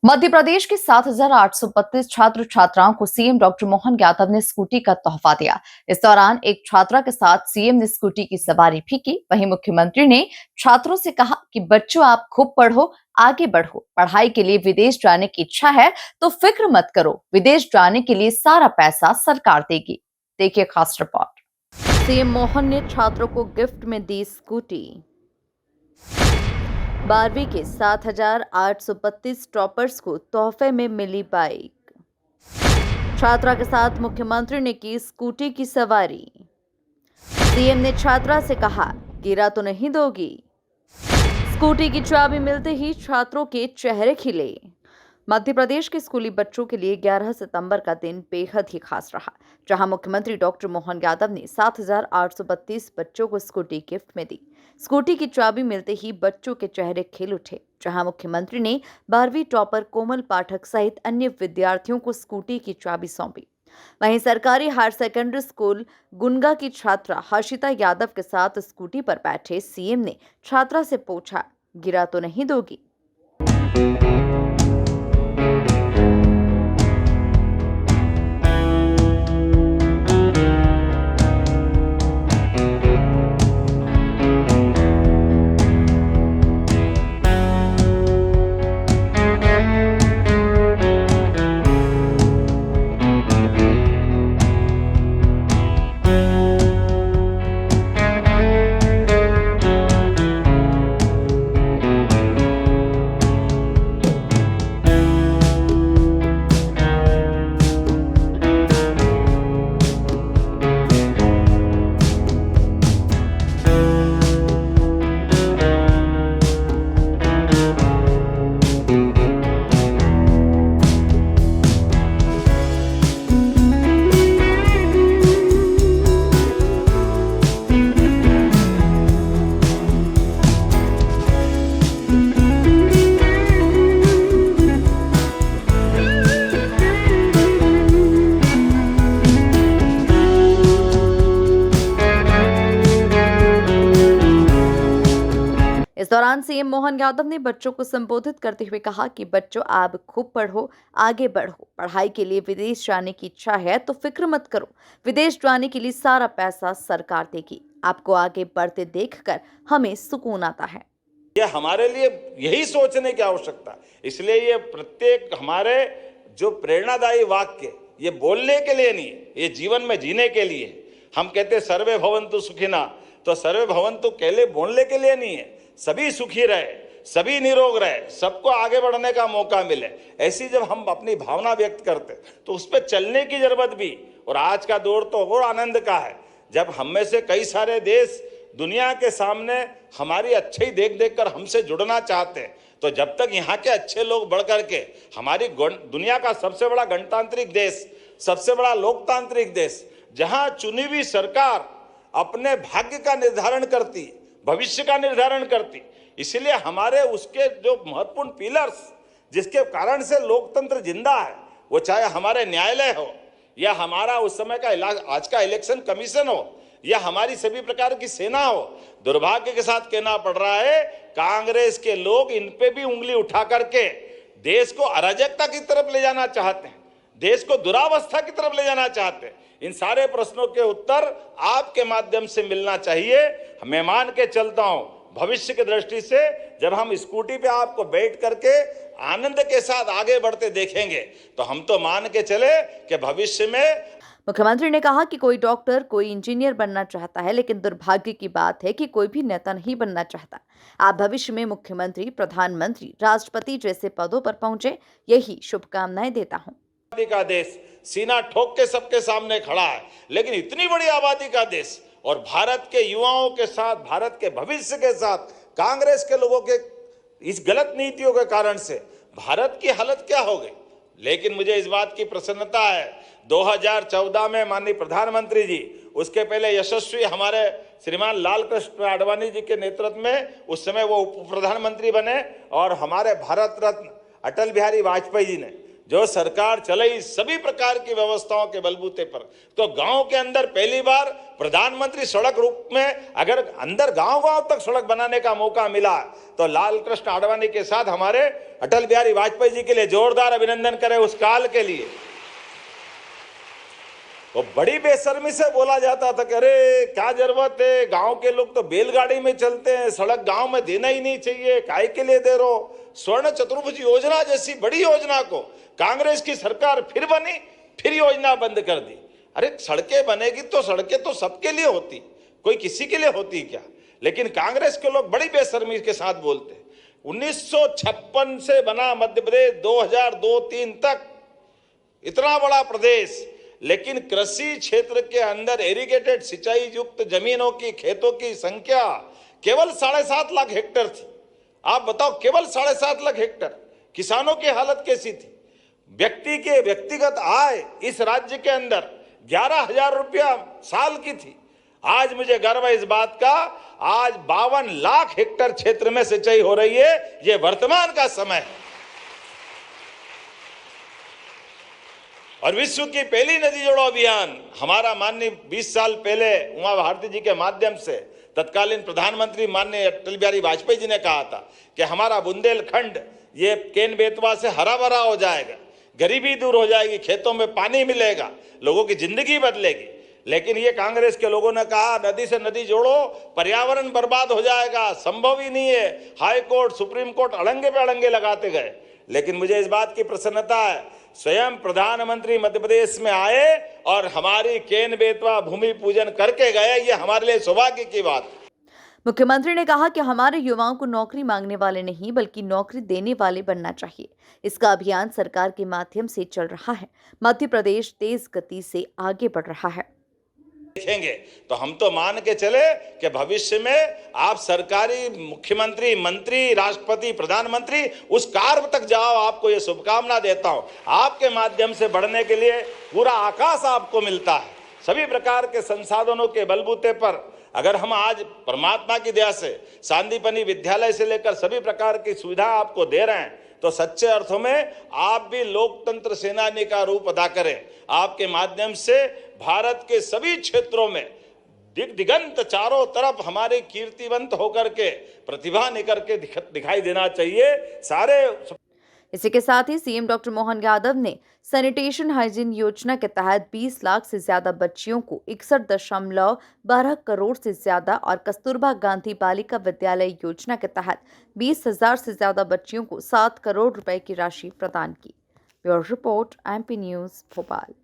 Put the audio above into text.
मध्य प्रदेश के 7,832 छात्र छात्राओं को सीएम डॉक्टर मोहन यादव ने स्कूटी का तोहफा दिया। इस दौरान एक छात्रा के साथ सीएम ने स्कूटी की सवारी भी की। वहीं मुख्यमंत्री ने छात्रों से कहा कि बच्चों, आप खूब पढ़ो, आगे बढ़ो। पढ़ाई के लिए विदेश जाने की इच्छा है तो फिक्र मत करो, विदेश जाने के लिए सारा पैसा सरकार देगी। देखिए खास रिपोर्ट। सीएम मोहन ने छात्रों को गिफ्ट में दी स्कूटी। 12वीं के 7,832 टॉपर्स को तोहफे में मिली बाइक। छात्रा के साथ मुख्यमंत्री ने की स्कूटी की सवारी। सीएम ने छात्रा से कहा, गिरा तो नहीं दोगी। स्कूटी की चाबी मिलते ही छात्रों के चेहरे खिले। मध्य प्रदेश के स्कूली बच्चों के लिए 11 सितंबर का दिन बेहद ही खास रहा, जहां मुख्यमंत्री डॉक्टर मोहन यादव ने 7,832 बच्चों को स्कूटी गिफ्ट में दी। स्कूटी की चाबी मिलते ही बच्चों के चेहरे खिल उठे, जहां मुख्यमंत्री ने 12वीं टॉपर कोमल पाठक सहित अन्य विद्यार्थियों को स्कूटी की चाबी सौंपी। वहीं सरकारी हायर सेकेंडरी स्कूल गुनगा की छात्रा हर्षिता यादव के साथ स्कूटी पर बैठे सीएम ने छात्रा से पूछा, गिरा तो नहीं दोगी। इस दौरान सीएम मोहन यादव ने बच्चों को संबोधित करते हुए कहा कि बच्चों, आप खूब पढ़ो, आगे बढ़ो। पढ़ाई के लिए विदेश जाने की इच्छा है तो फिक्र मत करो, विदेश जाने के लिए सारा पैसा सरकार देगी। आपको आगे बढ़ते देखकर हमें सुकून आता है। ये हमारे लिए यही सोचने की आवश्यकता है। इसलिए ये प्रत्येक हमारे जो प्रेरणादायी वाक्य ये बोलने के लिए नहीं है, ये जीवन में जीने के लिए। हम कहते सर्वे भवन्तु सुखिना, तो सर्वे भवन्तु केवल बोलने के लिए नहीं है। सभी सुखी रहे, सभी निरोग रहे, सबको आगे बढ़ने का मौका मिले, ऐसी जब हम अपनी भावना व्यक्त करते तो उस पर चलने की जरूरत भी। और आज का दौर तो और आनंद का है, जब हम में से कई सारे देश दुनिया के सामने हमारी अच्छी देख देख कर हमसे जुड़ना चाहते हैं। तो जब तक यहाँ के अच्छे लोग बढ़ करके हमारी दुनिया का सबसे बड़ा गणतांत्रिक देश, सबसे बड़ा लोकतांत्रिक देश, जहाँ चुनी हुई सरकार अपने भाग्य का निर्धारण करती, भविष्य का निर्धारण करती, इसलिए हमारे उसके जो महत्वपूर्ण पिलर्स जिसके कारण से लोकतंत्र जिंदा है, वो चाहे हमारे न्यायालय हो या हमारा उस समय का आज का इलेक्शन कमीशन हो या हमारी सभी प्रकार की सेना हो, दुर्भाग्य के साथ कहना पड़ रहा है, कांग्रेस के लोग इन पे भी उंगली उठा करके देश को अराजकता की तरफ ले जाना चाहते हैं, देश को दुरावस्था की तरफ ले जाना चाहते हैं। इन सारे प्रश्नों के उत्तर आपके माध्यम से मिलना चाहिए। मैं मान के चलता हूं, भविष्य की दृष्टि से जब हम स्कूटी पे आपको बैठ करके आनंद के साथ आगे बढ़ते देखेंगे तो हम तो मान के चले कि भविष्य में। मुख्यमंत्री ने कहा कि कोई डॉक्टर, कोई इंजीनियर बनना चाहता है, लेकिन दुर्भाग्य की बात है कि कोई भी नेता नहीं बनना चाहता। आप भविष्य में मुख्यमंत्री, प्रधानमंत्री, राष्ट्रपति जैसे पदों पर पहुंचे, यही शुभकामनाएं देता हूं। आबादी का देश सीना ठोक के सबके सामने खड़ा है, लेकिन इतनी बड़ी आबादी का देश और भारत के युवाओं के साथ, भारत के भविष्य के साथ कांग्रेस के लोगों के इस गलत नीतियों के कारण से भारत की हालत क्या हो गई। लेकिन मुझे इस बात की प्रसन्नता है, 2014 में माननीय प्रधानमंत्री जी, उसके पहले यशस्वी हमारे श्रीमान लाल कृष्ण आडवाणी जी के नेतृत्व में उस समय वो उप प्रधानमंत्री बने, और हमारे भारत रत्न अटल बिहारी वाजपेयी जी ने जो सरकार चलाई सभी प्रकार की व्यवस्थाओं के बलबूते पर, तो गांव के अंदर पहली बार प्रधानमंत्री सड़क रूप में अगर अंदर गांव-गांव तक सड़क बनाने का मौका मिला, तो लाल कृष्ण आडवाणी के साथ हमारे अटल बिहारी वाजपेयी जी के लिए जोरदार अभिनंदन करें उस काल के लिए। वो बड़ी बेशर्मी से बोला जाता था कि अरे क्या जरूरत है, गांव के लोग तो बैलगाड़ी में चलते हैं, सड़क गांव में देना ही नहीं चाहिए, काहे के लिए दे रहो। स्वर्ण चतुर्भुज योजना जैसी बड़ी योजना को कांग्रेस की सरकार फिर बनी, फिर योजना बंद कर दी। अरे सड़कें बनेगी तो सड़कें तो सबके लिए होती, कोई किसी के लिए होती क्या। लेकिन कांग्रेस के लोग बड़ी बेशर्मी के साथ बोलते हैं। 1956 से बना मध्य प्रदेश 2002-3 तक इतना बड़ा प्रदेश, लेकिन कृषि क्षेत्र के अंदर एरीगेटेड सिंचाई युक्त जमीनों की, खेतों की संख्या केवल 7.5 लाख हेक्टेयर थी। आप बताओ, केवल 7.5 लाख हेक्टेयर। किसानों की हालत कैसी थी। व्यक्ति के व्यक्तिगत आय इस राज्य के अंदर 11,000 रुपया साल की थी। आज मुझे गर्व है इस बात का, आज 52 लाख हेक्टेयर क्षेत्र में सिंचाई हो रही है। ये वर्तमान का समय है। और विश्व की पहली नदी जोड़ो अभियान हमारा माननीय 20 साल पहले उमा भारती जी के माध्यम से तत्कालीन प्रधानमंत्री माननीय अटल बिहारी वाजपेयी जी ने कहा था कि हमारा बुंदेलखंड ये केन बेतवा से हरा भरा हो जाएगा, गरीबी दूर हो जाएगी, खेतों में पानी मिलेगा, लोगों की जिंदगी बदलेगी। लेकिन ये कांग्रेस के लोगों ने कहा नदी से नदी जोड़ो, पर्यावरण बर्बाद हो जाएगा, संभव ही नहीं है। हाई कोर्ट, सुप्रीम कोर्ट अड़ंगे पे अड़ंगे लगाते गए। लेकिन मुझे इस बात की प्रसन्नता है, स्वयं प्रधानमंत्री मध्य प्रदेश में आए और हमारी केन बेतवा भूमि पूजन करके गए। ये हमारे लिए सौभाग्य की बात है। मुख्यमंत्री ने कहा कि हमारे युवाओं को नौकरी मांगने वाले नहीं बल्कि नौकरी देने वाले बनना चाहिए। इसका अभियान सरकार के माध्यम से चल रहा है। मध्य प्रदेश तेज गति से आगे बढ़ रहा है। देखेंगे तो हम तो मान के चले कि भविष्य में आप सरकारी मुख्यमंत्री, मंत्री, राष्ट्रपति, प्रधानमंत्री उस कार्य तक जाओ। आपको ये शुभकामना देता हूं। आपके माध्यम से बढ़ने के लिए पूरा आकाश आपको मिलता है। सभी प्रकार के संसाधनों के बलबूते पर अगर हम आज परमात्मा की दया से सांदीपनी विद्यालय से लेकर सभी प्रकार की सुविधा आपको दे रहे हैं, तो सच्चे अर्थों में आप भी लोकतंत्र सेनानी का रूप अदा करें। आपके माध्यम से भारत के सभी क्षेत्रों में दिगंत चारों तरफ हमारे कीर्तिवंत होकर के प्रतिभा निकल के दिखाई देना चाहिए। सारे इसी के साथ ही सीएम डॉक्टर मोहन यादव ने सैनिटेशन हाइजीन योजना के तहत 20 लाख से ज्यादा बच्चियों को 61.12 करोड़ से ज्यादा और कस्तूरबा गांधी बालिका विद्यालय योजना के तहत 20,000 से ज्यादा बच्चियों को 7 करोड़ रुपए की राशि प्रदान की। Bureau report, MP news, Bhopal.